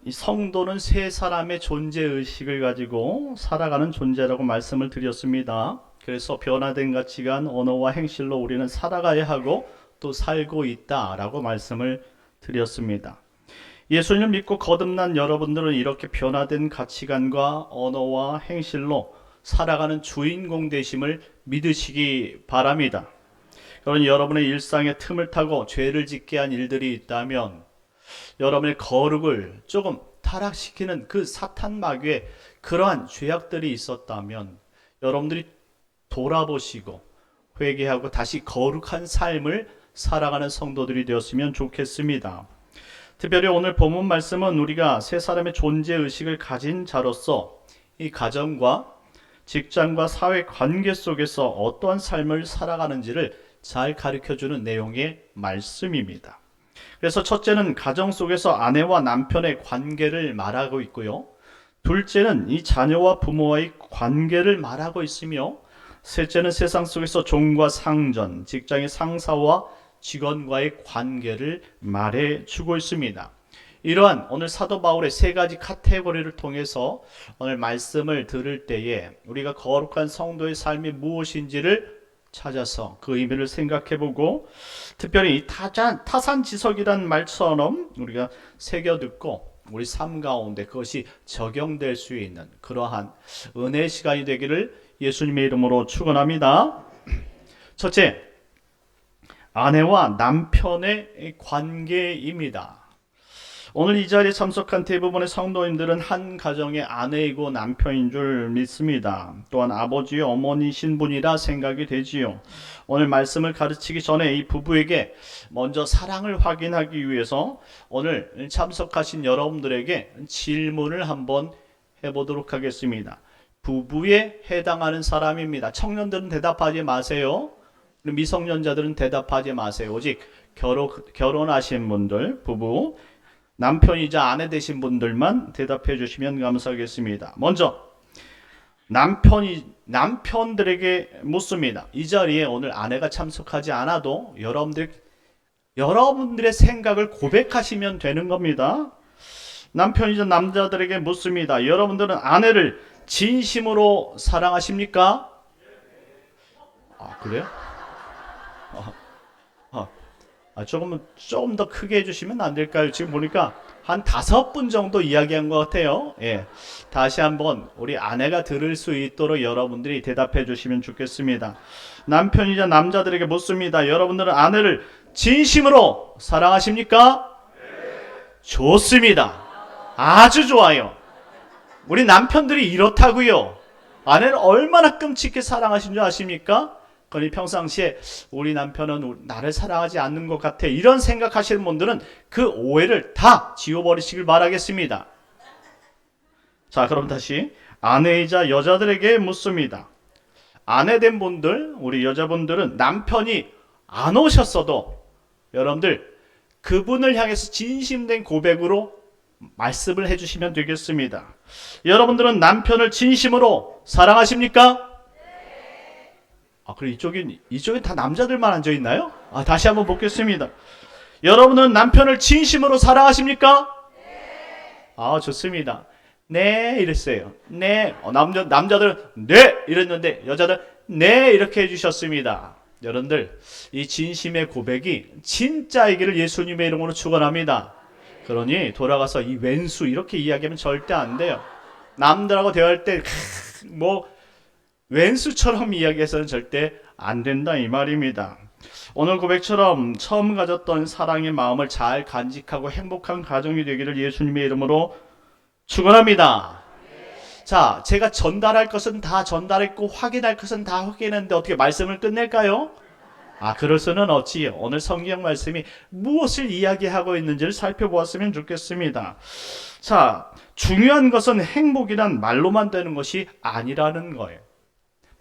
이 성도는 세 사람의 존재의식을 가지고 살아가는 존재라고 말씀을 드렸습니다. 그래서 변화된 가치관, 언어와 행실로 우리는 살아가야 하고 또 살고 있다라고 말씀을 드렸습니다. 예수님을 믿고 거듭난 여러분들은 이렇게 변화된 가치관과 언어와 행실로 살아가는 주인공 되심을 믿으시기 바랍니다. 그러니 여러분의 일상에 틈을 타고 죄를 짓게 한 일들이 있다면 여러분의 거룩을 조금 타락시키는 그 사탄 마귀의 그러한 죄악들이 있었다면 여러분들이 돌아보시고 회개하고 다시 거룩한 삶을 살아가는 성도들이 되었으면 좋겠습니다. 특별히 오늘 본문 말씀은 우리가 세 사람의 존재의식을 가진 자로서 이 가정과 직장과 사회 관계 속에서 어떠한 삶을 살아가는지를 잘 가르쳐주는 내용의 말씀입니다. 그래서 첫째는 가정 속에서 아내와 남편의 관계를 말하고 있고요. 둘째는 이 자녀와 부모와의 관계를 말하고 있으며, 셋째는 세상 속에서 종과 상전, 직장의 상사와 직원과의 관계를 말해주고 있습니다. 이러한 오늘 사도 바울의 세 가지 카테고리를 통해서 오늘 말씀을 들을 때에 우리가 거룩한 성도의 삶이 무엇인지를 찾아서 그 의미를 생각해보고, 특별히 이 타산지석이란 말처럼 우리가 새겨듣고 우리 삶 가운데 그것이 적용될 수 있는 그러한 은혜의 시간이 되기를 예수님의 이름으로 축원합니다. 첫째, 아내와 남편의 관계입니다. 오늘 이 자리에 참석한 대부분의 성도님들은 한 가정의 아내이고 남편인 줄 믿습니다. 또한 아버지와 어머니신 분이라 생각이 되지요. 오늘 말씀을 가르치기 전에 이 부부에게 먼저 사랑을 확인하기 위해서 오늘 참석하신 여러분들에게 질문을 한번 해보도록 하겠습니다. 부부에 해당하는 사람입니다. 청년들은 대답하지 마세요. 미성년자들은 대답하지 마세요. 오직 결혼하신 분들, 부부, 남편이자 아내 되신 분들만 대답해 주시면 감사하겠습니다. 먼저 남편들에게 묻습니다. 이 자리에 오늘 아내가 참석하지 않아도 여러분들의 생각을 고백하시면 되는 겁니다. 남편이자 남자들에게 묻습니다. 여러분들은 아내를 진심으로 사랑하십니까? 아, 그래요? 조금 더 크게 해주시면 안 될까요? 지금 보니까 한 5분 정도 이야기한 것 같아요. 예. 다시 한번 우리 아내가 들을 수 있도록 여러분들이 대답해 주시면 좋겠습니다. 남편이자 남자들에게 묻습니다. 여러분들은 아내를 진심으로 사랑하십니까? 좋습니다. 아주 좋아요. 우리 남편들이 이렇다고요. 아내를 얼마나 끔찍히 사랑하신 줄 아십니까? 그러니 평상시에 우리 남편은 나를 사랑하지 않는 것 같아, 이런 생각하시는 분들은 그 오해를 다 지워버리시길 바라겠습니다. 자, 그럼 다시 아내이자 여자들에게 묻습니다. 아내된 분들, 우리 여자분들은 남편이 안 오셨어도 여러분들 그분을 향해서 진심된 고백으로 말씀을 해주시면 되겠습니다. 여러분들은 남편을 진심으로 사랑하십니까? 그리고 이쪽엔 다 남자들만 앉아 있나요? 다시 한번 보겠습니다. 여러분은 남편을 진심으로 사랑하십니까? 좋습니다. 네, 이랬어요. 네. 남자들은 네, 이랬는데 여자들 네, 이렇게 해주셨습니다. 여러분들, 이 진심의 고백이 진짜이기를 예수님의 이름으로 축원합니다. 그러니 돌아가서 이 왼수 이렇게 이야기하면 절대 안 돼요. 남들하고 대화할 때 왼수처럼 이야기해서는 절대 안 된다, 이 말입니다. 오늘 고백처럼 처음 가졌던 사랑의 마음을 잘 간직하고 행복한 가정이 되기를 예수님의 이름으로 축원합니다. 자, 제가 전달할 것은 다 전달했고 확인할 것은 다 확인했는데 어떻게 말씀을 끝낼까요? 그럴 수는 없지요. 오늘 성경 말씀이 무엇을 이야기하고 있는지를 살펴보았으면 좋겠습니다. 자, 중요한 것은 행복이란 말로만 되는 것이 아니라는 거예요.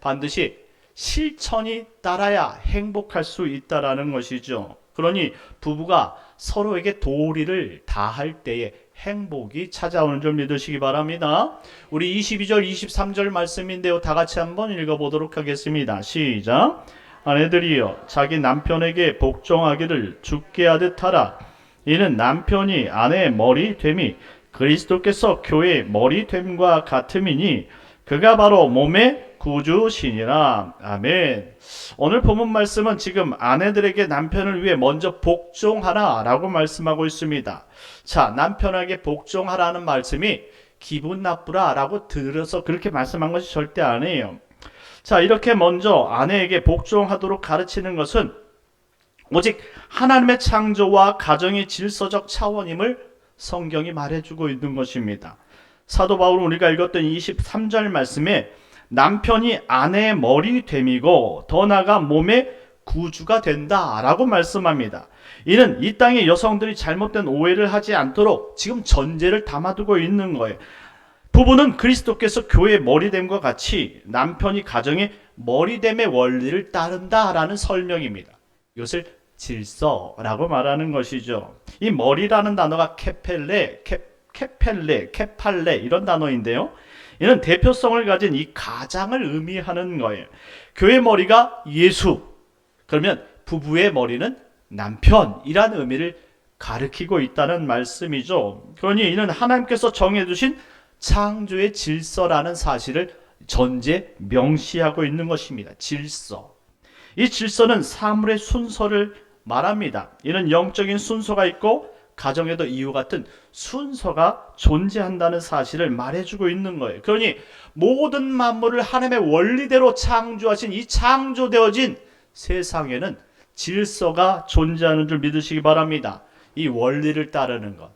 반드시 실천이 따라야 행복할 수 있다라는 것이죠. 그러니 부부가 서로에게 도리를 다할 때에 행복이 찾아오는 줄 믿으시기 바랍니다. 우리 22절, 23절 말씀인데요. 다 같이 한번 읽어보도록 하겠습니다. 시작. 아내들이여 자기 남편에게 복종하기를 주께 하듯 하라. 이는 남편이 아내의 머리 됨이 그리스도께서 교회의 머리됨과 같음이니 그가 바로 몸의 구주시니라. 아멘. 오늘 본문 말씀은 지금 아내들에게 남편을 위해 먼저 복종하라 라고 말씀하고 있습니다. 자, 남편에게 복종하라는 말씀이 기분 나쁘라 라고 들어서 그렇게 말씀한 것이 절대 아니에요. 자, 이렇게 먼저 아내에게 복종하도록 가르치는 것은 오직 하나님의 창조와 가정의 질서적 차원임을 성경이 말해주고 있는 것입니다. 사도 바울은 우리가 읽었던 23절 말씀에 남편이 아내의 머리됨이고 더 나아가 몸의 구주가 된다라고 말씀합니다. 이는 이 땅의 여성들이 잘못된 오해를 하지 않도록 지금 전제를 담아두고 있는 거예요. 부부는 그리스도께서 교회의 머리됨과 같이 남편이 가정의 머리됨의 원리를 따른다라는 설명입니다. 이것을 질서라고 말하는 것이죠. 이 머리라는 단어가 케펠레, 케팔레 이런 단어인데요. 이는 대표성을 가진 이 가장을 의미하는 거예요. 교회 머리가 예수, 그러면 부부의 머리는 남편이라는 의미를 가리키고 있다는 말씀이죠. 그러니 이는 하나님께서 정해두신 창조의 질서라는 사실을 전제 명시하고 있는 것입니다. 질서. 이 질서는 사물의 순서를 말합니다. 이는 영적인 순서가 있고 가정에도 이와 같은 순서가 존재한다는 사실을 말해주고 있는 거예요. 그러니 모든 만물을 하나님의 원리대로 창조하신 이 창조되어진 세상에는 질서가 존재하는 줄 믿으시기 바랍니다. 이 원리를 따르는 것,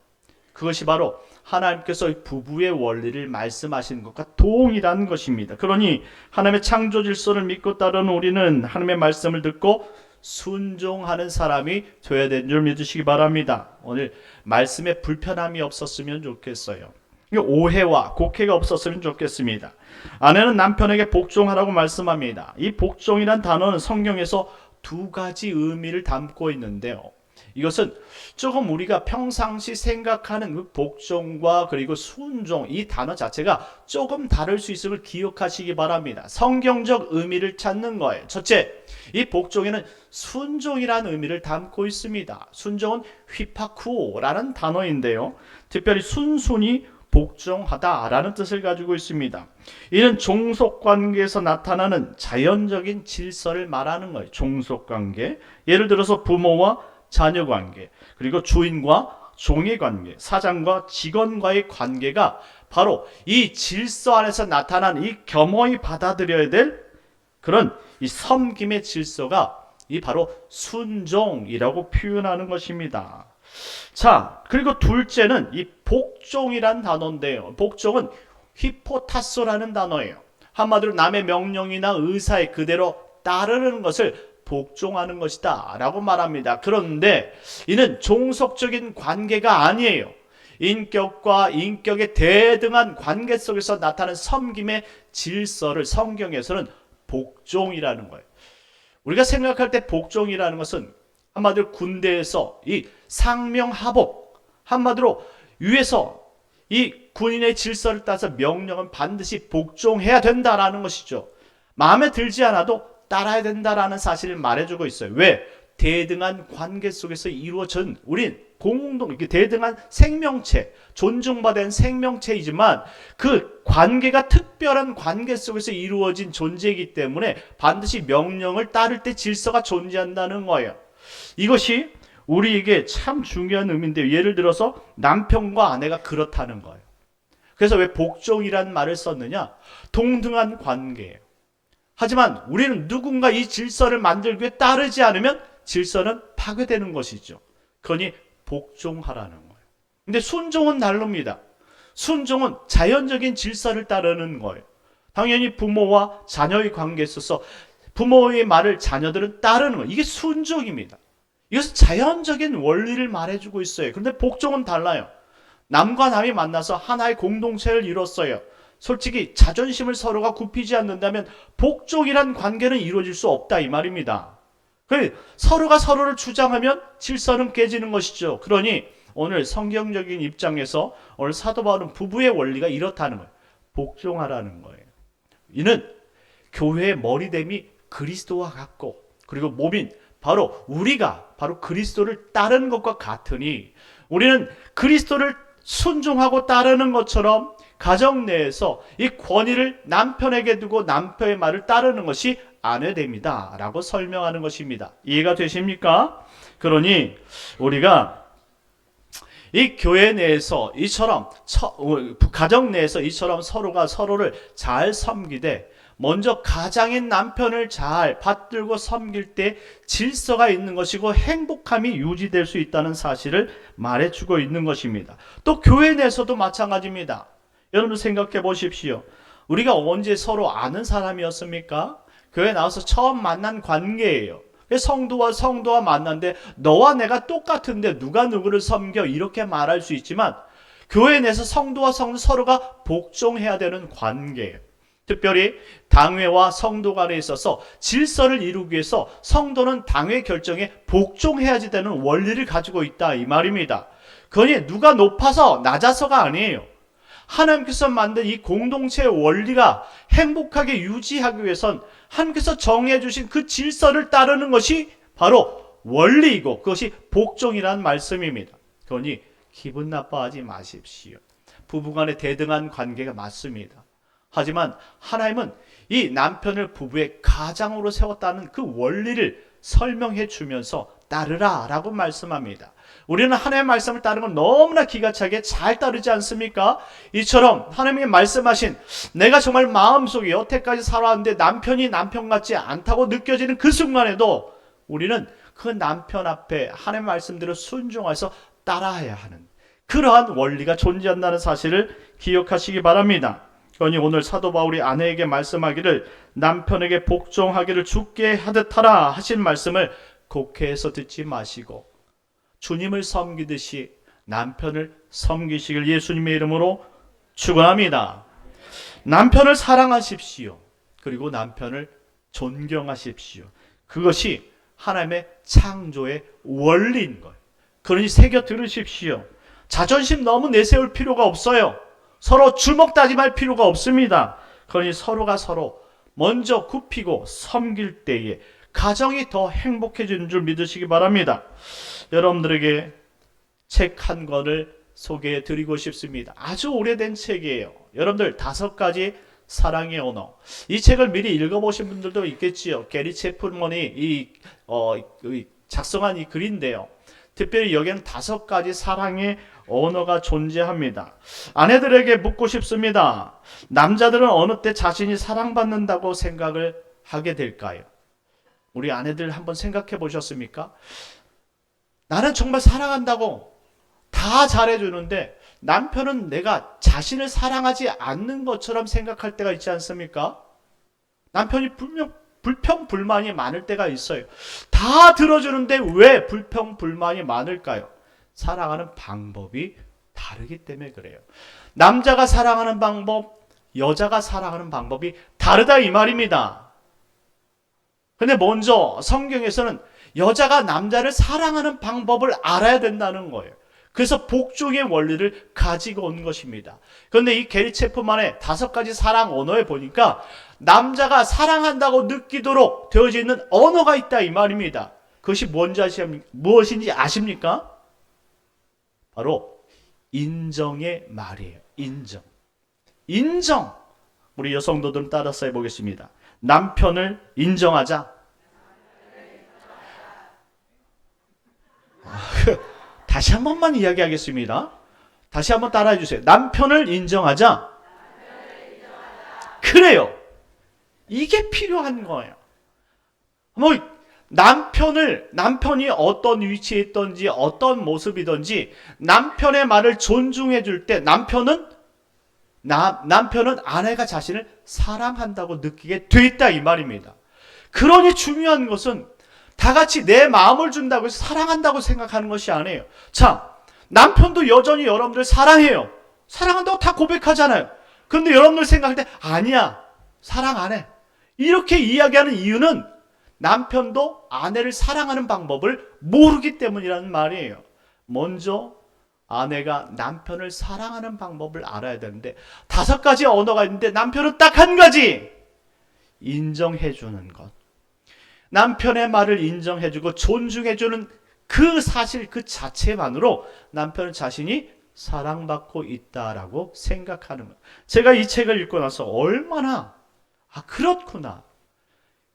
그것이 바로 하나님께서 부부의 원리를 말씀하시는 것과 동일한 것입니다. 그러니 하나님의 창조 질서를 믿고 따르는 우리는 하나님의 말씀을 듣고 순종하는 사람이 되어야 되는 줄 믿으시기 바랍니다. 오늘 말씀에 불편함이 없었으면 좋겠어요. 오해와 곡해가 없었으면 좋겠습니다. 아내는 남편에게 복종하라고 말씀합니다. 이 복종이란 단어는 성경에서 두 가지 의미를 담고 있는데요. 이것은 조금 우리가 평상시 생각하는 그 복종과 그리고 순종, 이 단어 자체가 조금 다를 수 있음을 기억하시기 바랍니다. 성경적 의미를 찾는 거예요. 첫째, 이 복종에는 순종이라는 의미를 담고 있습니다. 순종은 휘파쿠오라는 단어인데요. 특별히 순순히 복종하다라는 뜻을 가지고 있습니다. 이는 종속관계에서 나타나는 자연적인 질서를 말하는 거예요. 종속관계. 예를 들어서 부모와 자녀 관계, 그리고 주인과 종의 관계, 사장과 직원과의 관계가 바로 이 질서 안에서 나타난 이 겸허히 받아들여야 될 그런 이 섬김의 질서가 이 바로 순종이라고 표현하는 것입니다. 자, 그리고 둘째는 이 복종이란 단어인데요. 복종은 히포타소라는 단어예요. 한마디로 남의 명령이나 의사에 그대로 따르는 것을 복종하는 것이다 라고 말합니다. 그런데 이는 종속적인 관계가 아니에요. 인격과 인격의 대등한 관계 속에서 나타나는 섬김의 질서를 성경에서는 복종이라는 거예요. 우리가 생각할 때 복종이라는 것은 한마디로 군대에서 이 상명하복, 한마디로 위에서 이 군인의 질서를 따라서 명령은 반드시 복종해야 된다라는 것이죠. 마음에 들지 않아도 따라야 된다라는 사실을 말해주고 있어요. 왜? 대등한 관계 속에서 이루어진 우린 공동, 대등한 생명체, 존중받은 생명체이지만 그 관계가 특별한 관계 속에서 이루어진 존재이기 때문에 반드시 명령을 따를 때 질서가 존재한다는 거예요. 이것이 우리에게 참 중요한 의미인데요. 예를 들어서 남편과 아내가 그렇다는 거예요. 그래서 왜 복종이라는 말을 썼느냐? 동등한 관계예요. 하지만 우리는 누군가 이 질서를 만들기 위해 따르지 않으면 질서는 파괴되는 것이죠. 그러니 복종하라는 거예요. 근데 순종은 다릅니다. 순종은 자연적인 질서를 따르는 거예요. 당연히 부모와 자녀의 관계에 있어서 부모의 말을 자녀들은 따르는 거예요. 이게 순종입니다. 이것은 자연적인 원리를 말해주고 있어요. 그런데 복종은 달라요. 남과 남이 만나서 하나의 공동체를 이뤘어요. 솔직히 자존심을 서로가 굽히지 않는다면 복종이란 관계는 이루어질 수 없다 이 말입니다. 서로가 서로를 주장하면 질서는 깨지는 것이죠. 그러니 오늘 성경적인 입장에서 오늘 사도 바울은 부부의 원리가 이렇다는 거예요. 복종하라는 거예요. 이는 교회의 머리됨이 그리스도와 같고 그리고 몸인 바로 우리가 바로 그리스도를 따르는 것과 같으니 우리는 그리스도를 순종하고 따르는 것처럼 가정 내에서 이 권위를 남편에게 두고 남편의 말을 따르는 것이 아내됩니다 라고 설명하는 것입니다. 이해가 되십니까? 그러니 우리가 이 교회 내에서 이처럼 가정 내에서 이처럼 서로가 서로를 잘 섬기되 먼저 가장인 남편을 잘 받들고 섬길 때 질서가 있는 것이고 행복함이 유지될 수 있다는 사실을 말해주고 있는 것입니다. 또 교회 내에서도 마찬가지입니다. 여러분 생각해 보십시오. 우리가 언제 서로 아는 사람이었습니까? 교회 나와서 처음 만난 관계예요. 성도와 만났는데 너와 내가 똑같은데 누가 누구를 섬겨 이렇게 말할 수 있지만 교회 내에서 성도와 성도 서로가 복종해야 되는 관계예요. 특별히 당회와 성도 간에 있어서 질서를 이루기 위해서 성도는 당회 결정에 복종해야지 되는 원리를 가지고 있다 이 말입니다. 그러니 누가 높아서 낮아서가 아니에요. 하나님께서 만든 이 공동체의 원리가 행복하게 유지하기 위해선 하나님께서 정해 주신 그 질서를 따르는 것이 바로 원리이고 그것이 복종이라는 말씀입니다. 그러니 기분 나빠하지 마십시오. 부부간의 대등한 관계가 맞습니다. 하지만 하나님은 이 남편을 부부의 가장으로 세웠다는 그 원리를 설명해 주면서 따르라 라고 말씀합니다. 우리는 하나님의 말씀을 따르는 건 너무나 기가 차게 잘 따르지 않습니까? 이처럼 하나님이 말씀하신 내가 정말 마음속에 여태까지 살아왔는데 남편이 남편 같지 않다고 느껴지는 그 순간에도 우리는 그 남편 앞에 하나님의 말씀대로 순종해서 따라야 하는 그러한 원리가 존재한다는 사실을 기억하시기 바랍니다. 그러니 오늘 사도 바울이 아내에게 말씀하기를 남편에게 복종하기를 주께 하듯 하라 하신 말씀을 곡해해서 듣지 마시고 주님을 섬기듯이 남편을 섬기시길 예수님의 이름으로 축원합니다. 남편을 사랑하십시오. 그리고 남편을 존경하십시오. 그것이 하나님의 창조의 원리인 거예요. 그러니 새겨 들으십시오. 자존심 너무 내세울 필요가 없어요. 서로 주먹다짐할 필요가 없습니다. 그러니 서로가 서로 먼저 굽히고 섬길 때에 가정이 더 행복해지는 줄 믿으시기 바랍니다. 여러분들에게 책 한 권을 소개해 드리고 싶습니다. 아주 오래된 책이에요. 여러분들 5가지 사랑의 언어. 이 책을 미리 읽어보신 분들도 있겠지요. 게리 채플먼이 작성한 이 글인데요. 특별히 여기에는 5가지 사랑의 언어가 존재합니다. 아내들에게 묻고 싶습니다. 남자들은 어느 때 자신이 사랑받는다고 생각을 하게 될까요? 우리 아내들 한번 생각해 보셨습니까? 나는 정말 사랑한다고 다 잘해주는데 남편은 내가 자신을 사랑하지 않는 것처럼 생각할 때가 있지 않습니까? 남편이 분명 불평불만이 많을 때가 있어요. 다 들어주는데 왜 불평불만이 많을까요? 사랑하는 방법이 다르기 때문에 그래요. 남자가 사랑하는 방법, 여자가 사랑하는 방법이 다르다 이 말입니다. 근데 먼저 성경에서는 여자가 남자를 사랑하는 방법을 알아야 된다는 거예요. 그래서 복종의 원리를 가지고 온 것입니다. 그런데 이 게리 채플만의 5가지 사랑 언어에 보니까 남자가 사랑한다고 느끼도록 되어져 있는 언어가 있다 이 말입니다. 그것이 무엇인지 아십니까? 바로 인정의 말이에요. 인정. 우리 여성도들은 따라서 해보겠습니다. 남편을 인정하자. 다시 한 번만 이야기하겠습니다. 다시 한번 따라해 주세요. 남편을 인정하자. 그래요. 이게 필요한 거예요. 남편이 어떤 위치에 있든지 어떤 모습이든지 남편의 말을 존중해 줄 때 남편은 아내가 자신을 사랑한다고 느끼게 돼 있다 이 말입니다. 그러니 중요한 것은 다 같이 내 마음을 준다고 해서 사랑한다고 생각하는 것이 아니에요. 자, 남편도 여전히 여러분들 사랑해요. 사랑한다고 다 고백하잖아요. 그런데 여러분들 생각할 때 아니야, 사랑 안 해. 이렇게 이야기하는 이유는 남편도 아내를 사랑하는 방법을 모르기 때문이라는 말이에요. 먼저 아내가 남편을 사랑하는 방법을 알아야 되는데 5가지 언어가 있는데 남편은 딱 한 가지, 인정해주는 것. 남편의 말을 인정해주고 존중해주는 그 사실 그 자체만으로 남편은 자신이 사랑받고 있다라고 생각하는 거예요. 제가 이 책을 읽고 나서 얼마나 그렇구나.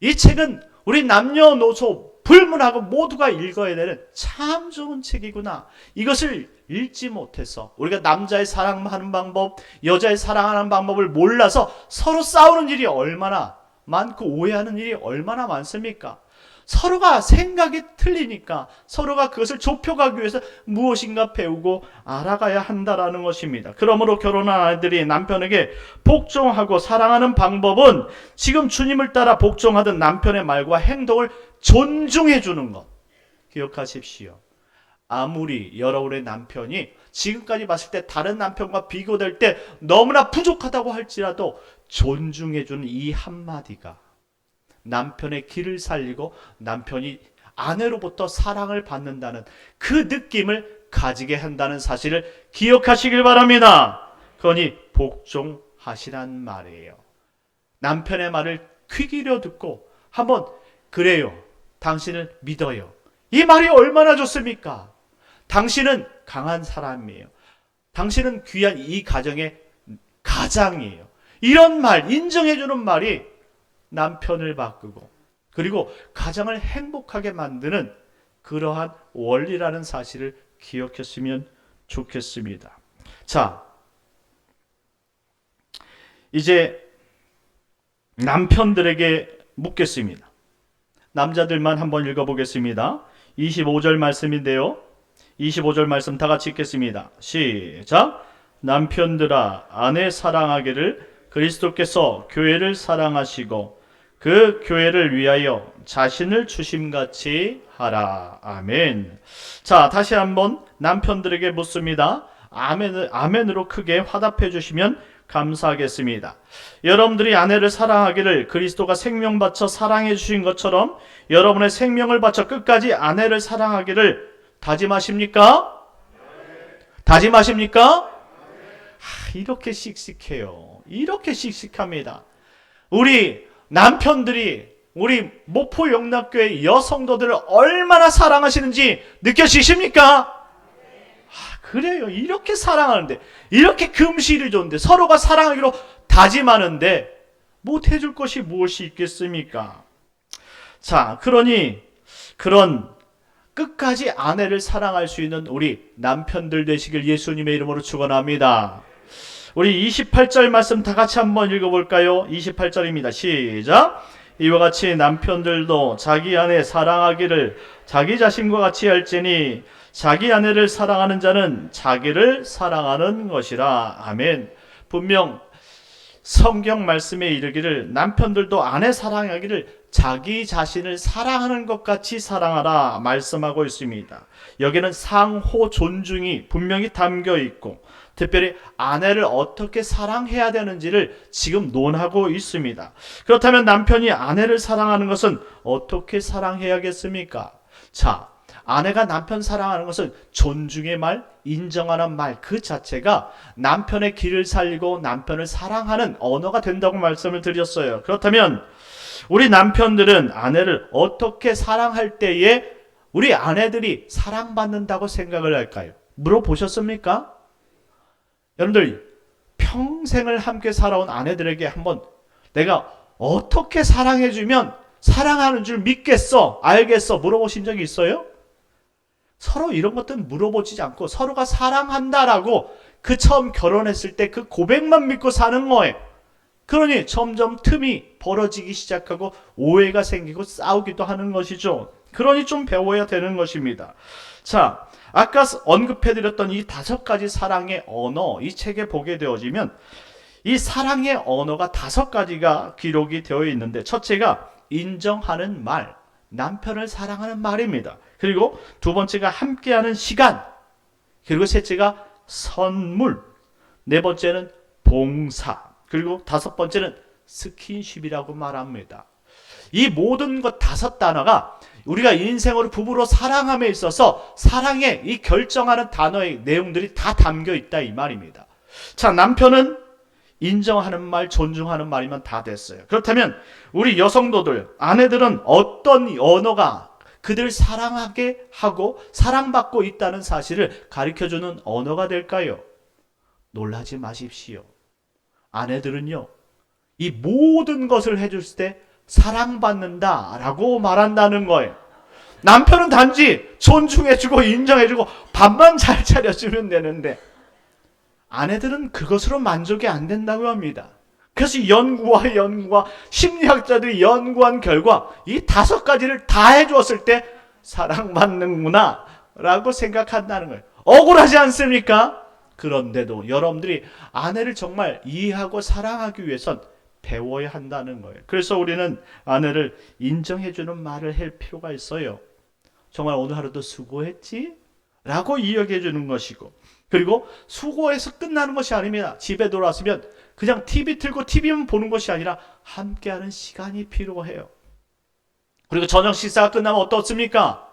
이 책은 우리 남녀노소 불문하고 모두가 읽어야 되는 참 좋은 책이구나. 이것을 읽지 못해서 우리가 남자의 사랑하는 방법, 여자의 사랑하는 방법을 몰라서 서로 싸우는 일이 얼마나 많고 오해하는 일이 얼마나 많습니까? 서로가 생각이 틀리니까 서로가 그것을 좁혀가기 위해서 무엇인가 배우고 알아가야 한다라는 것입니다. 그러므로 결혼한 아이들이 남편에게 복종하고 사랑하는 방법은 지금 주님을 따라 복종하던 남편의 말과 행동을 존중해 주는 것. 기억하십시오. 아무리 여러분의 남편이 지금까지 봤을 때 다른 남편과 비교될 때 너무나 부족하다고 할지라도 존중해 주는 이 한마디가 남편의 길을 살리고 남편이 아내로부터 사랑을 받는다는 그 느낌을 가지게 한다는 사실을 기억하시길 바랍니다. 그러니 복종하시란 말이에요. 남편의 말을 귀 기울여 듣고 한번 그래요. 당신을 믿어요. 이 말이 얼마나 좋습니까? 당신은 강한 사람이에요. 당신은 귀한 이 가정의 가장이에요. 이런 말, 인정해주는 말이 남편을 바꾸고 그리고 가정을 행복하게 만드는 그러한 원리라는 사실을 기억했으면 좋겠습니다. 자, 이제 남편들에게 묻겠습니다. 남자들만 한번 읽어보겠습니다. 25절 말씀인데요. 25절 말씀 다 같이 읽겠습니다. 시작. 남편들아 아내 사랑하기를 그리스도께서 교회를 사랑하시고 그 교회를 위하여 자신을 주심같이 하라. 아멘. 자, 다시 한번 남편들에게 묻습니다. 아멘으로 크게 화답해 주시면 감사하겠습니다. 여러분들이 아내를 사랑하기를 그리스도가 생명 바쳐 사랑해 주신 것처럼 여러분의 생명을 바쳐 끝까지 아내를 사랑하기를 다짐하십니까? 다짐하십니까? 이렇게 씩씩해요. 이렇게 씩씩합니다. 우리 남편들이 우리 목포 영락교회 여성도들을 얼마나 사랑하시는지 느껴지십니까? 그래요. 이렇게 사랑하는데, 이렇게 금실이 좋은데, 서로가 사랑하기로 다짐하는데 못해줄 것이 무엇이 있겠습니까? 자, 그러니 그런 끝까지 아내를 사랑할 수 있는 우리 남편들 되시길 예수님의 이름으로 축원합니다. 우리 28절 말씀 다 같이 한번 읽어볼까요? 28절입니다. 시작. 이와 같이 남편들도 자기 아내 사랑하기를 자기 자신과 같이 할지니 자기 아내를 사랑하는 자는 자기를 사랑하는 것이라. 아멘. 분명 성경 말씀에 이르기를 남편들도 아내 사랑하기를 자기 자신을 사랑하는 것 같이 사랑하라 말씀하고 있습니다. 여기는 상호 존중이 분명히 담겨 있고 특별히 아내를 어떻게 사랑해야 되는지를 지금 논하고 있습니다. 그렇다면 남편이 아내를 사랑하는 것은 어떻게 사랑해야겠습니까? 자, 아내가 남편 사랑하는 것은 존중의 말, 인정하는 말 그 자체가 남편의 길을 살리고 남편을 사랑하는 언어가 된다고 말씀을 드렸어요. 그렇다면 우리 남편들은 아내를 어떻게 사랑할 때에 우리 아내들이 사랑받는다고 생각을 할까요? 물어보셨습니까? 여러분들 평생을 함께 살아온 아내들에게 한번 내가 어떻게 사랑해주면 사랑하는 줄 믿겠어? 알겠어? 물어보신 적이 있어요? 서로 이런 것들은 물어보지 않고 서로가 사랑한다라고 그 처음 결혼했을 때 그 고백만 믿고 사는 거예요. 그러니 점점 틈이 벌어지기 시작하고 오해가 생기고 싸우기도 하는 것이죠. 그러니 좀 배워야 되는 것입니다. 자, 아까 언급해드렸던 이 5가지 사랑의 언어, 이 책에 보게 되어지면 이 사랑의 언어가 5가지가 기록이 되어 있는데 첫째가 인정하는 말, 남편을 사랑하는 말입니다. 그리고 두 번째가 함께하는 시간, 그리고 셋째가 선물, 네 번째는 봉사, 그리고 5번째는 스킨십이라고 말합니다. 이 모든 것 5단어가 우리가 인생으로 부부로 사랑함에 있어서 사랑의 이 결정하는 단어의 내용들이 다 담겨 있다 이 말입니다. 자, 남편은 인정하는 말, 존중하는 말이면 다 됐어요. 그렇다면 우리 여성도들, 아내들은 어떤 언어가 그들을 사랑하게 하고 사랑받고 있다는 사실을 가르쳐주는 언어가 될까요? 놀라지 마십시오. 아내들은요, 이 모든 것을 해줄 때 사랑받는다라고 말한다는 거예요. 남편은 단지 존중해주고 인정해주고 밥만 잘 차려주면 되는데 아내들은 그것으로 만족이 안 된다고 합니다. 그래서 연구와 심리학자들이 연구한 결과 이 5가지를 다 해주었을 때 사랑받는구나 라고 생각한다는 거예요. 억울하지 않습니까? 그런데도 여러분들이 아내를 정말 이해하고 사랑하기 위해선 배워야 한다는 거예요. 그래서 우리는 아내를 인정해주는 말을 할 필요가 있어요. 정말 오늘 하루도 수고했지? 라고 이야기해주는 것이고, 그리고 수고해서 끝나는 것이 아닙니다. 집에 돌아왔으면 그냥 TV 틀고 TV만 보는 것이 아니라 함께하는 시간이 필요해요. 그리고 저녁 식사가 끝나면 어떻습니까?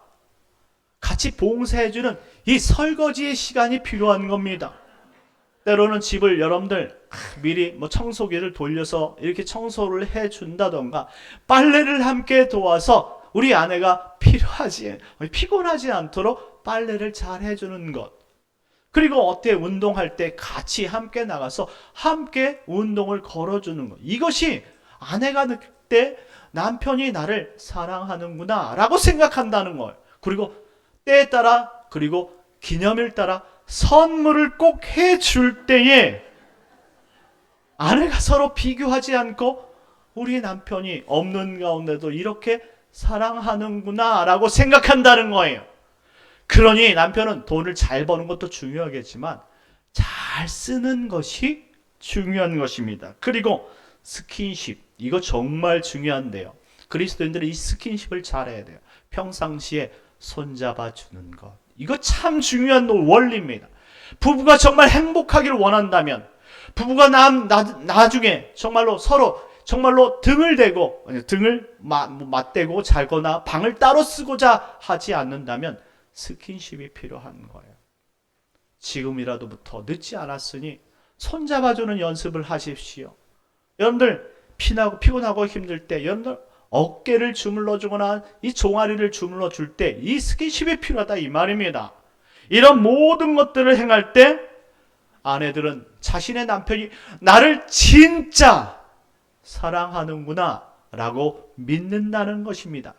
같이 봉사해주는 이 설거지의 시간이 필요한 겁니다. 때로는 집을 여러분들 미리 청소기를 돌려서 이렇게 청소를 해준다던가 빨래를 함께 도와서 우리 아내가 피곤하지 않도록 빨래를 잘 해주는 것. 그리고 운동할 때 같이 함께 나가서 함께 운동을 걸어주는 것. 이것이 아내가 느낄 때 남편이 나를 사랑하는구나 라고 생각한다는 거예요. 그리고 때에 따라 그리고 기념일 따라 선물을 꼭 해줄 때에 아내가 서로 비교하지 않고 우리 남편이 없는 가운데도 이렇게 사랑하는구나 라고 생각한다는 거예요. 그러니 남편은 돈을 잘 버는 것도 중요하겠지만 잘 쓰는 것이 중요한 것입니다. 그리고 스킨십, 이거 정말 중요한데요. 그리스도인들은 이 스킨십을 잘해야 돼요. 평상시에 손잡아 주는 것, 이거 참 중요한 원리입니다. 부부가 정말 행복하기를 원한다면 부부가 나중에 정말로 서로 정말로 등을 맞대고 자거나 방을 따로 쓰고자 하지 않는다면 스킨십이 필요한 거예요. 지금이라도부터 늦지 않았으니 손잡아주는 연습을 하십시오. 여러분들 피곤하고 힘들 때 여러분들 어깨를 주물러 주거나 이 종아리를 주물러 줄 때 이 스킨십이 필요하다 이 말입니다. 이런 모든 것들을 행할 때 아내들은 자신의 남편이 나를 진짜 사랑하는구나 라고 믿는다는 것입니다.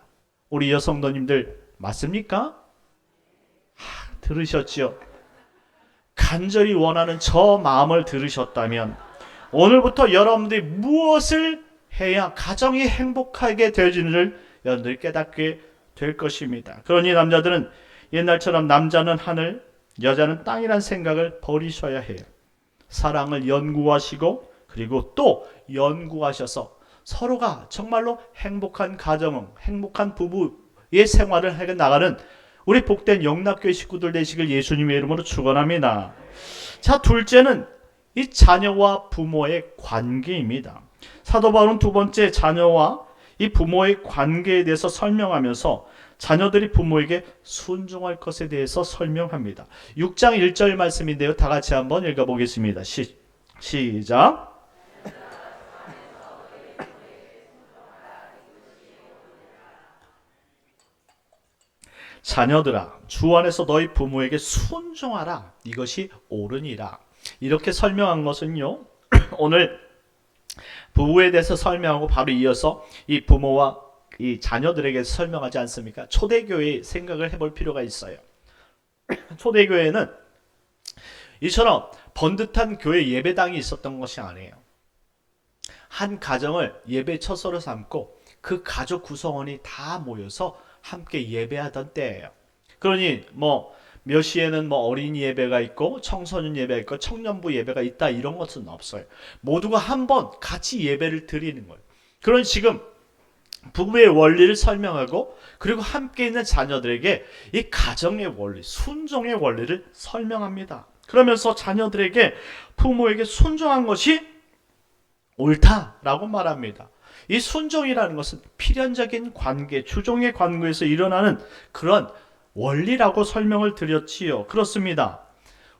우리 여성도님들 맞습니까? 들으셨지요? 간절히 원하는 저 마음을 들으셨다면 오늘부터 여러분들이 무엇을 해야 가정이 행복하게 되어지는지를 여러분들이 깨닫게 될 것입니다. 그러니 남자들은 옛날처럼 남자는 하늘, 여자는 땅이란 생각을 버리셔야 해요. 사랑을 연구하시고 그리고 또 연구하셔서 서로가 정말로 행복한 가정, 행복한 부부의 생활을 해 나가는 우리 복된 영락교회 식구들 되시길 예수님의 이름으로 축원합니다. 자, 둘째는 이 자녀와 부모의 관계입니다. 사도 바울은 두 번째 자녀와 이 부모의 관계에 대해서 설명하면서 자녀들이 부모에게 순종할 것에 대해서 설명합니다. 6장 1절 말씀인데요. 다 같이 한번 읽어보겠습니다. 시작. 자녀들아, 주 안에서 너희 부모에게 순종하라. 이것이 옳으니라. 이렇게 설명한 것은요. 오늘 부부에 대해서 설명하고 바로 이어서 이 부모와 이 자녀들에게 설명하지 않습니까? 초대교회의 생각을 해볼 필요가 있어요. 초대교회는 이처럼 번듯한 교회 예배당이 있었던 것이 아니에요. 한 가정을 예배 처소로 삼고 그 가족 구성원이 다 모여서 함께 예배하던 때예요. 그러니 몇 시에는 어린이 예배가 있고 청소년 예배가 있고 청년부 예배가 있다 이런 것은 없어요. 모두가 한번 같이 예배를 드리는 거예요. 그런 지금 부부의 원리를 설명하고 그리고 함께 있는 자녀들에게 이 가정의 원리, 순종의 원리를 설명합니다. 그러면서 자녀들에게 부모에게 순종한 것이 옳다라고 말합니다. 이 순종이라는 것은 필연적인 관계, 주종의 관계에서 일어나는 그런 원리라고 설명을 드렸지요. 그렇습니다.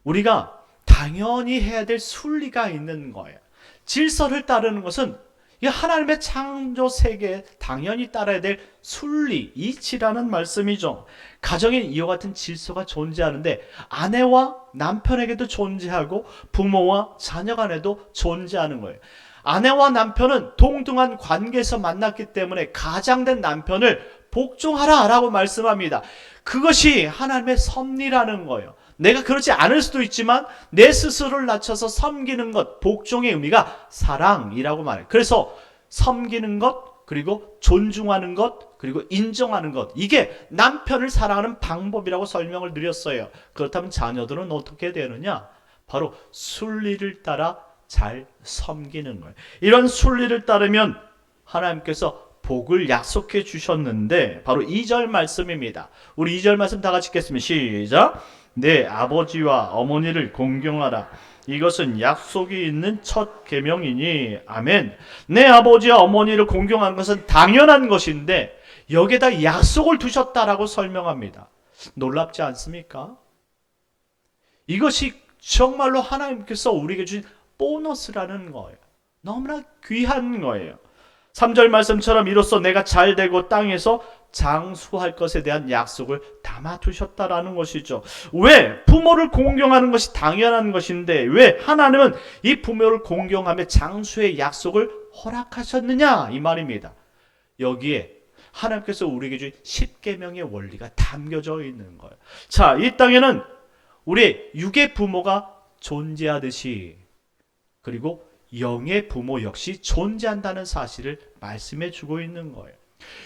우리가 당연히 해야 될 순리가 있는 거예요. 질서를 따르는 것은 이 하나님의 창조 세계에 당연히 따라야 될 순리, 이치라는 말씀이죠. 가정에 이와 같은 질서가 존재하는데 아내와 남편에게도 존재하고 부모와 자녀 간에도 존재하는 거예요. 아내와 남편은 동등한 관계에서 만났기 때문에 가장된 남편을 복종하라 라고 말씀합니다. 그것이 하나님의 섭리라는 거예요. 내가 그렇지 않을 수도 있지만 내 스스로를 낮춰서 섬기는 것, 복종의 의미가 사랑이라고 말해요. 그래서 섬기는 것, 그리고 존중하는 것, 그리고 인정하는 것, 이게 남편을 사랑하는 방법이라고 설명을 드렸어요. 그렇다면 자녀들은 어떻게 되느냐? 바로 순리를 따라 잘 섬기는 거예요. 이런 순리를 따르면 하나님께서 복을 약속해 주셨는데 바로 2절 말씀입니다. 우리 2절 말씀 다 같이 읽겠습니다. 시작. 내 아버지와 어머니를 공경하라. 이것은 약속이 있는 첫 계명이니 아멘. 내 아버지와 어머니를 공경하는 것은 당연한 것인데 여기에다 약속을 두셨다라고 설명합니다. 놀랍지 않습니까? 이것이 정말로 하나님께서 우리에게 주신 보너스라는 거예요. 너무나 귀한 거예요. 3절 말씀처럼 이로써 내가 잘되고 땅에서 장수할 것에 대한 약속을 담아두셨다라는 것이죠. 왜? 부모를 공경하는 것이 당연한 것인데 왜 하나님은 이 부모를 공경하며 장수의 약속을 허락하셨느냐? 이 말입니다. 여기에 하나님께서 우리에게 주신 10계명의 원리가 담겨져 있는 거예요. 자, 이 땅에는 우리 육의 부모가 존재하듯이 그리고 영의 부모 역시 존재한다는 사실을 말씀해 주고 있는 거예요.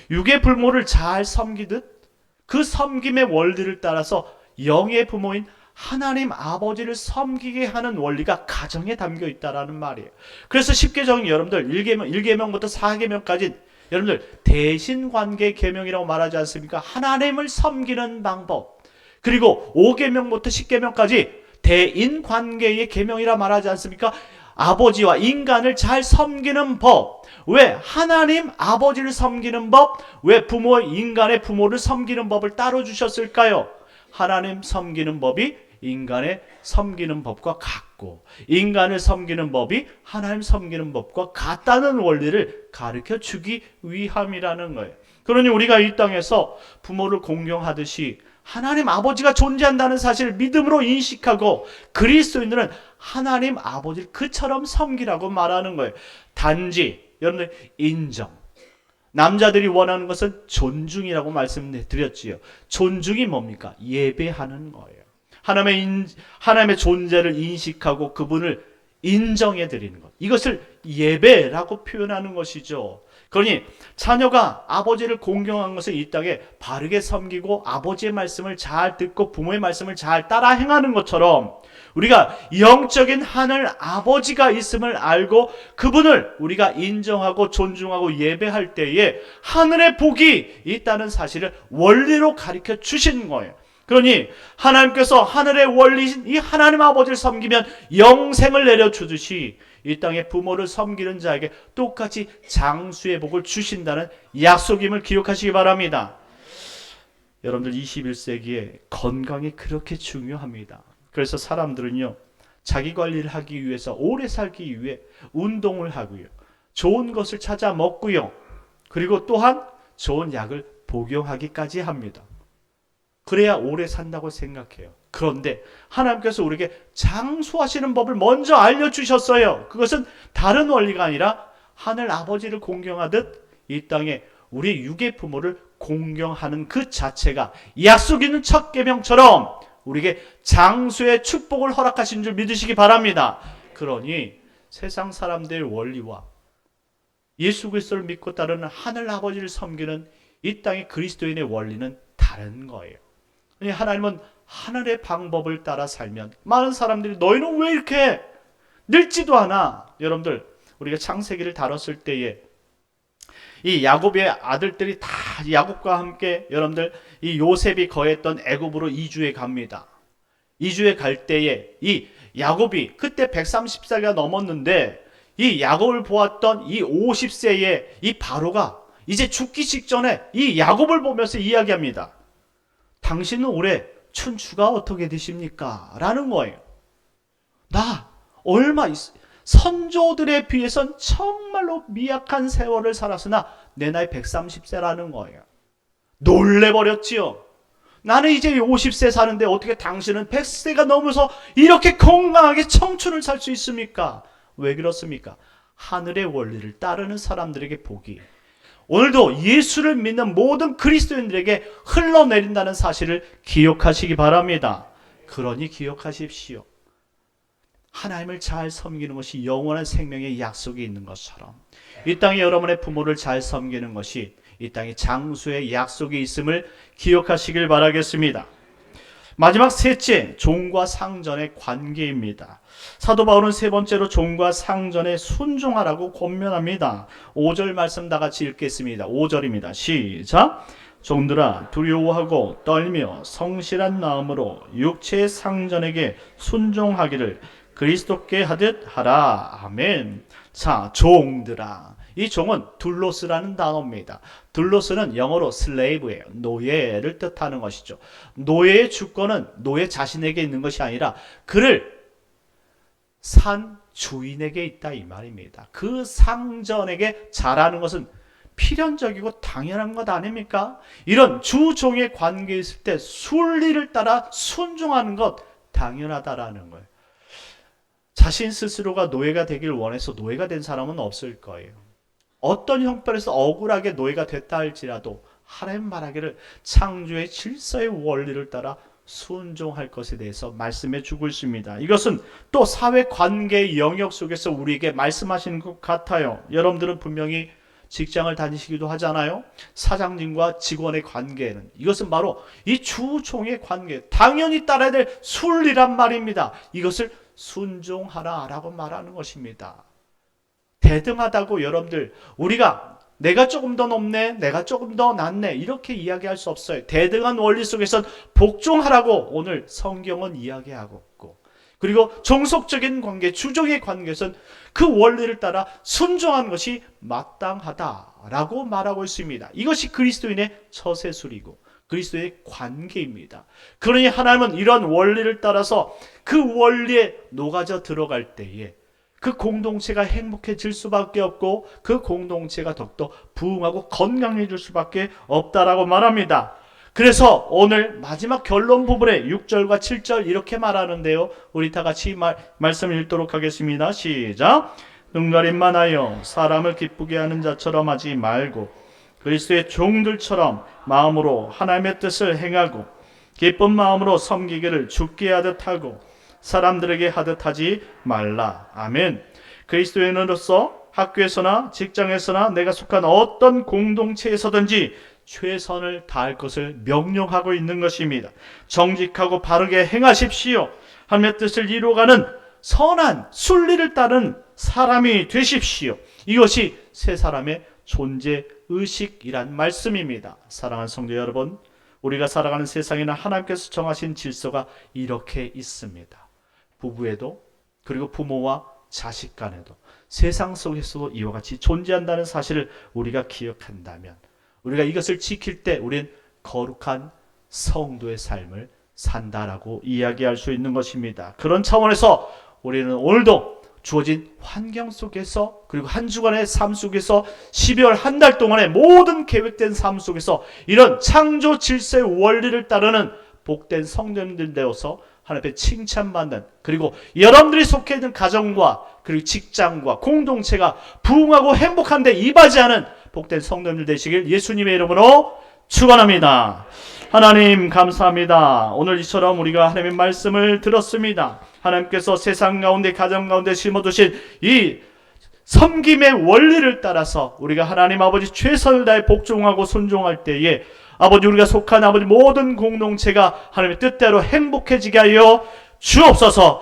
육의 부모를 잘 섬기듯 그 섬김의 원리를 따라서 영의 부모인 하나님 아버지를 섬기게 하는 원리가 가정에 담겨 있다라는 말이에요. 그래서 10계명이 여러분들 1계명부터 4계명까지 여러분들 대신관계 계명이라고 말하지 않습니까? 하나님을 섬기는 방법. 그리고 5계명부터 10계명까지 대인관계의 계명이라 말하지 않습니까? 아버지와 인간을 잘 섬기는 법. 왜 하나님 아버지를 섬기는 법? 왜 인간의 부모를 섬기는 법을 따로 주셨을까요? 하나님 섬기는 법이 인간의 섬기는 법과 같고 인간을 섬기는 법이 하나님 섬기는 법과 같다는 원리를 가르쳐 주기 위함이라는 거예요. 그러니 우리가 이 땅에서 부모를 공경하듯이 하나님 아버지가 존재한다는 사실을 믿음으로 인식하고 그리스도인들은 하나님 아버지를 그처럼 섬기라고 말하는 거예요. 단지 여러분들 인정. 남자들이 원하는 것은 존중이라고 말씀드렸지요. 존중이 뭡니까? 예배하는 거예요. 하나님의 존재를 인식하고 그분을 인정해 드리는 것. 이것을 예배라고 표현하는 것이죠. 그러니 자녀가 아버지를 공경한 것을 이 땅에 바르게 섬기고 아버지의 말씀을 잘 듣고 부모의 말씀을 잘 따라 행하는 것처럼 우리가 영적인 하늘 아버지가 있음을 알고 그분을 우리가 인정하고 존중하고 예배할 때에 하늘의 복이 있다는 사실을 원리로 가르쳐 주신 거예요. 그러니 하나님께서 하늘의 원리신 이 하나님 아버지를 섬기면 영생을 내려주듯이 이 땅의 부모를 섬기는 자에게 똑같이 장수의 복을 주신다는 약속임을 기억하시기 바랍니다. 여러분들 21세기에 건강이 그렇게 중요합니다. 그래서 사람들은요, 자기 관리를 하기 위해서 오래 살기 위해 운동을 하고요, 좋은 것을 찾아 먹고요, 그리고 또한 좋은 약을 복용하기까지 합니다. 그래야 오래 산다고 생각해요. 그런데 하나님께서 우리에게 장수하시는 법을 먼저 알려주셨어요. 그것은 다른 원리가 아니라 하늘 아버지를 공경하듯 이 땅에 우리 육의 부모를 공경하는 그 자체가 약속 있는 첫 계명처럼 우리에게 장수의 축복을 허락하신 줄 믿으시기 바랍니다. 그러니 세상 사람들의 원리와 예수 그리스도를 믿고 따르는 하늘 아버지를 섬기는 이 땅의 그리스도인의 원리는 다른 거예요. 하나님은 하늘의 방법을 따라 살면 많은 사람들이 너희는 왜 이렇게 늙지도 않아? 여러분들 우리가 창세기를 다뤘을 때에 이 야곱의 아들들이 다 야곱과 함께 여러분들 이 요셉이 거했던 애굽으로 이주해 갑니다. 이주해 갈 때에 이 야곱이 그때 130세가 넘었는데 이 야곱을 보았던 이 50세의 이 바로가 이제 죽기 직전에 이 야곱을 보면서 이야기합니다. 당신은 올해 춘추가 어떻게 되십니까? 라는 거예요. 나 얼마 선조들에 비해선 정말로 미약한 세월을 살았으나 내 나이 130세라는 거예요. 놀래버렸지요. 나는 이제 50세 사는데 어떻게 당신은 100세가 넘어서 이렇게 건강하게 청춘을 살 수 있습니까? 왜 그렇습니까? 하늘의 원리를 따르는 사람들에게 복이 오늘도 예수를 믿는 모든 그리스도인들에게 흘러내린다는 사실을 기억하시기 바랍니다. 그러니 기억하십시오. 하나님을 잘 섬기는 것이 영원한 생명의 약속이 있는 것처럼 이 땅에 여러분의 부모를 잘 섬기는 것이 이 땅에 장수의 약속이 있음을 기억하시길 바라겠습니다. 마지막 셋째, 종과 상전의 관계입니다. 사도 바울은 세 번째로 종과 상전에 순종하라고 권면합니다. 5절 말씀 다 같이 읽겠습니다. 5절입니다. 시작! 종들아 두려워하고 떨며 성실한 마음으로 육체의 상전에게 순종하기를 그리스도께 하듯 하라. 아멘. 자, 종들아. 이 종은 둘로스라는 단어입니다. 둘로스는 영어로 슬레이브예요. 노예를 뜻하는 것이죠. 노예의 주권은 노예 자신에게 있는 것이 아니라 그를 산 주인에게 있다 이 말입니다. 그 상전에게 잘하는 것은 필연적이고 당연한 것 아닙니까? 이런 주종의 관계에 있을 때 순리를 따라 순종하는 것 당연하다라는 거예요. 자신 스스로가 노예가 되길 원해서 노예가 된 사람은 없을 거예요. 어떤 형편에서 억울하게 노예가 됐다 할지라도 하나님 말하기를 창조의 질서의 원리를 따라 순종할 것에 대해서 말씀해 주고 있습니다. 이것은 또 사회관계의 영역 속에서 우리에게 말씀하시는 것 같아요. 여러분들은 분명히 직장을 다니시기도 하잖아요. 사장님과 직원의 관계는 이것은 바로 이 주종의 관계, 당연히 따라야 될 순리란 말입니다. 이것을 순종하라 라고 말하는 것입니다. 대등하다고 여러분들 우리가 내가 조금 더 높네, 내가 조금 더 낫네 이렇게 이야기할 수 없어요. 대등한 원리 속에서 복종하라고 오늘 성경은 이야기하고 있고, 그리고 종속적인 관계, 주종의 관계에서는 그 원리를 따라 순종하는 것이 마땅하다라고 말하고 있습니다. 이것이 그리스도인의 처세술이고 그리스도의 관계입니다. 그러니 하나님은 이런 원리를 따라서 그 원리에 녹아져 들어갈 때에 그 공동체가 행복해질 수밖에 없고 그 공동체가 더욱더 부흥하고 건강해질 수밖에 없다라고 말합니다. 그래서 오늘 마지막 결론 부분에 6절과 7절 이렇게 말하는데요. 우리 다 같이 말씀을 읽도록 하겠습니다. 시작! 눈가림만 하여 사람을 기쁘게 하는 자처럼 하지 말고 그리스도의 종들처럼 마음으로 하나님의 뜻을 행하고 기쁜 마음으로 섬기기를 주께 하듯 하고 사람들에게 하듯 하지 말라. 아멘. 그리스도인으로서 학교에서나 직장에서나 내가 속한 어떤 공동체에서든지 최선을 다할 것을 명령하고 있는 것입니다. 정직하고 바르게 행하십시오. 하나님의 뜻을 이루어가는 선한 순리를 따른 사람이 되십시오. 이것이 세 사람의 존재의식이란 말씀입니다. 사랑하는 성도 여러분, 우리가 살아가는 세상에는 하나님께서 정하신 질서가 이렇게 있습니다. 부부에도 그리고 부모와 자식 간에도 세상 속에서도 이와 같이 존재한다는 사실을 우리가 기억한다면 우리가 이것을 지킬 때 우리는 거룩한 성도의 삶을 산다라고 이야기할 수 있는 것입니다. 그런 차원에서 우리는 오늘도 주어진 환경 속에서 그리고 한 주간의 삶 속에서 12월 한 달 동안의 모든 계획된 삶 속에서 이런 창조 질서의 원리를 따르는 복된 성도님들 되어서 하나님 앞에 칭찬받는, 그리고 여러분들이 속해 있는 가정과 그리고 직장과 공동체가 부흥하고 행복한 데 이바지하는 복된 성도님들 되시길 예수님의 이름으로 축원합니다. 하나님 감사합니다. 오늘 이처럼 우리가 하나님의 말씀을 들었습니다. 하나님께서 세상 가운데 가정 가운데 심어두신 이 섬김의 원리를 따라서 우리가 하나님 아버지 최선을 다해 복종하고 순종할 때에 아버지 우리가 속한 아버지 모든 공동체가 하나님의 뜻대로 행복해지게 하여 주옵소서.